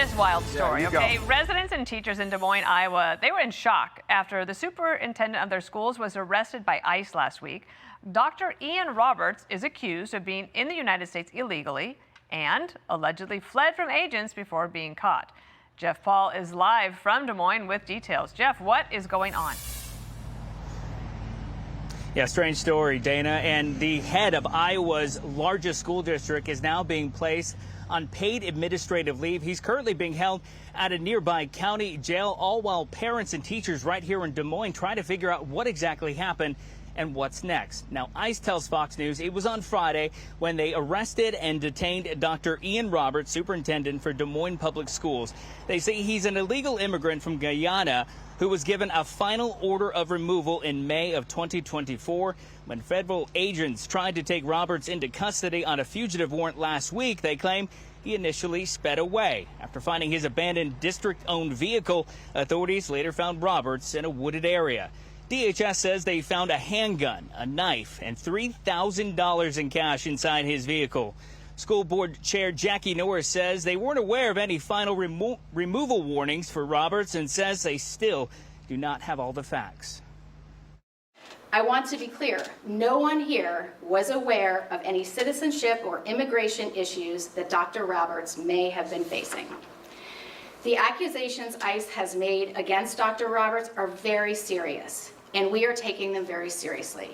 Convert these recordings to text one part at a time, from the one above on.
this wild story, Yeah, okay? Residents and teachers in Des Moines, Iowa, they were in shock after the superintendent of their schools was arrested by ICE last week. Dr. Ian Roberts is accused of being in the United States illegally and allegedly fled from agents before being caught. Jeff Paul is live from Des Moines with details. Jeff, what is going on? Yeah, strange story, Dana. And the head of Iowa's largest school district is now being placed on paid administrative leave. He's currently being held at a nearby county jail, all while parents and teachers right here in Des Moines try to figure out what exactly happened and what's next. Now, ICE tells Fox News it was on Friday when they arrested and detained Dr. Ian Roberts, superintendent for Des Moines Public Schools. They say he's an illegal immigrant from Guyana who was given a final order of removal in May of 2024. When federal agents tried to take Roberts into custody on a fugitive warrant last week, they claim he initially sped away. After finding his abandoned district-owned vehicle, authorities later found Roberts in a wooded area. DHS says they found a handgun, a knife, and $3,000 in cash inside his vehicle. School Board Chair Jackie Norris says they weren't aware of any final removal warnings for Roberts and says they still do not have all the facts. I want to be clear, no one here was aware of any citizenship or immigration issues that Dr. Roberts may have been facing. The accusations ICE has made against Dr. Roberts are very serious, and we are taking them very seriously.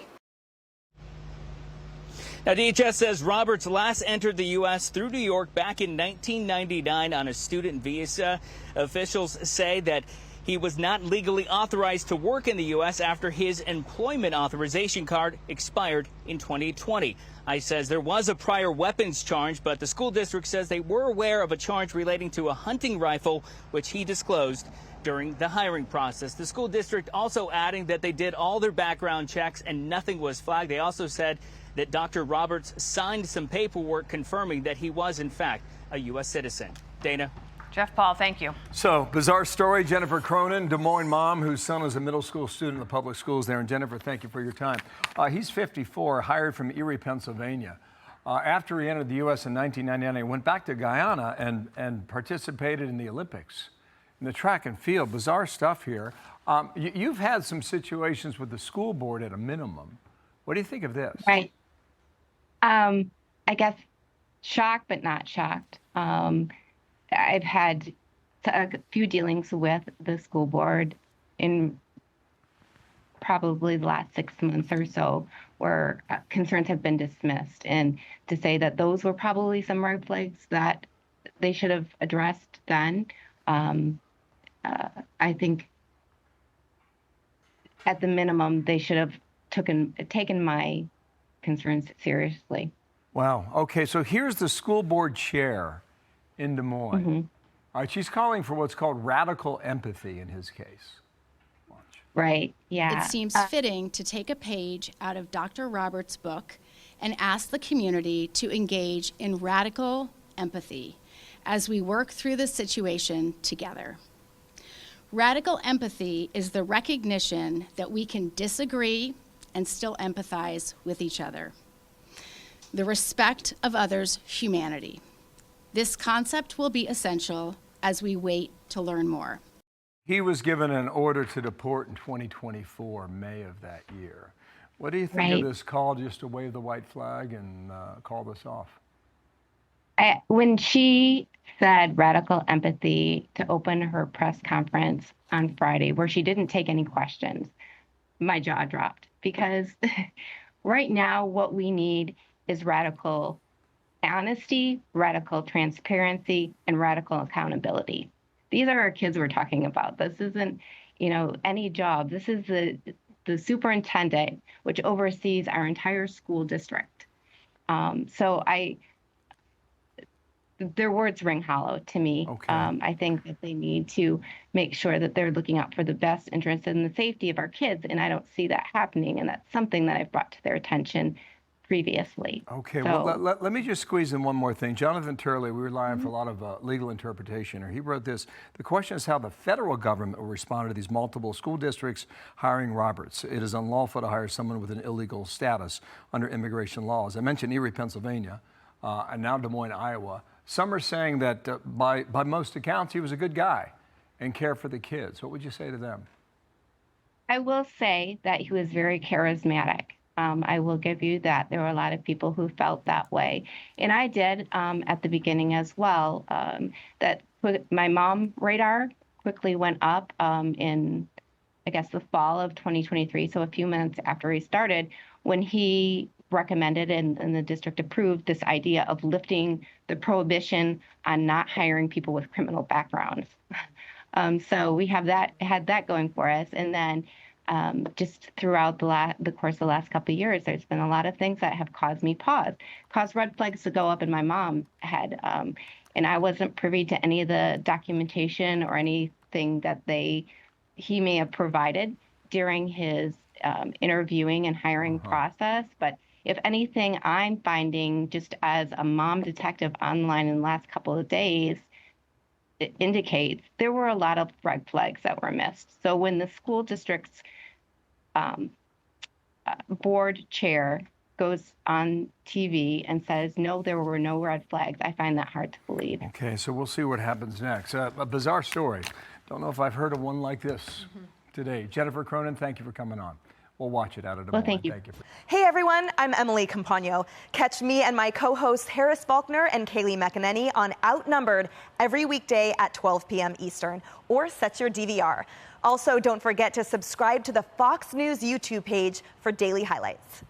Now, DHS says Roberts last entered the U.S. through New York back in 1999 on a student visa. Officials say that he was not legally authorized to work in the U.S. after his employment authorization card expired in 2020. ICE says there was a prior weapons charge, but the school district says they were aware of a charge relating to a hunting rifle, which he disclosed during the hiring process. The school district also adding that they did all their background checks and nothing was flagged. They also said that Dr. Roberts signed some paperwork confirming that he was, in fact, a U.S. citizen. Dana. Jeff Paul, thank you. So, bizarre story. Jennifer Cronin, Des Moines mom, whose son is a middle school student in the public schools there. And Jennifer, thank you for your time. He's 54, hired from Erie, Pennsylvania. After he entered the U.S. in 1999, he went back to Guyana and participated in the Olympics in the track and field. Bizarre stuff here. You've had some situations with the school board at a minimum. What do you think of this? Right. I guess shocked, but not shocked. I've had a few dealings with the school board in probably the last 6 months or so where concerns have been dismissed. And to say that those were probably some red flags that they should have addressed then, I think at the minimum, they should have taken my concerns seriously. Wow. Okay, so here's the school board chair in Des Moines. Mm-hmm. All right, she's calling for what's called radical empathy in his case. Watch. Right, yeah. It seems fitting to take a page out of Dr. Roberts' book and ask the community to engage in radical empathy as we work through this situation together. Radical empathy is the recognition that we can disagree and still empathize with each other. The respect of others' humanity. This concept will be essential as we wait to learn more. He was given an order to deport in 2024, May of that year. What do you think of this call just to wave the white flag and call this off? When she said radical empathy to open her press conference on Friday, where she didn't take any questions, my jaw dropped. Because right now what we need is radical honesty, radical transparency, and radical accountability. These are our kids we're talking about. This isn't, any job. This is the superintendent, which oversees our entire school district. So their words ring hollow to me. Okay. I think that they need to make sure that they're looking out for the best interest and the safety of our kids, and I don't see that happening, and that's something that I've brought to their attention previously. Okay, so, well, let me just squeeze in one more thing. Jonathan Turley, we rely on for a lot of legal interpretation, or he wrote this. The question is how the federal government will respond to these multiple school districts hiring Roberts. It is unlawful to hire someone with an illegal status under immigration laws. I mentioned Erie, Pennsylvania, and now Des Moines, Iowa. Some are saying that by most accounts, he was a good guy and cared for the kids. What would you say to them? I will say that he was very charismatic. I will give you that. There were a lot of people who felt that way. And I did at the beginning as well. That my mom radar quickly went up in, I guess, the fall of 2023. So a few months after he started, when he recommended and the district approved this idea of lifting the prohibition on not hiring people with criminal backgrounds. So we had that going for us. And then just throughout the course of the last couple of years, there's been a lot of things that have caused me pause, caused red flags to go up in my mom's head. And I wasn't privy to any of the documentation or anything that he may have provided during his interviewing and hiring process. But if anything, I'm finding just as a mom detective online in the last couple of days, it indicates there were a lot of red flags that were missed. So when the school district's board chair goes on TV and says, no, there were no red flags, I find that hard to believe. Okay, so we'll see what happens next. A bizarre story. Don't know if I've heard of one like this today. Jennifer Cronin, thank you for coming on. We'll watch it out of Des Moines. Well, thank you. Hey everyone, I'm Emily Campagno. Catch me and my co-hosts Harris Faulkner and Kaylee McEnany on Outnumbered every weekday at 12 p.m. Eastern, or set your DVR. Also, don't forget to subscribe to the Fox News YouTube page for daily highlights.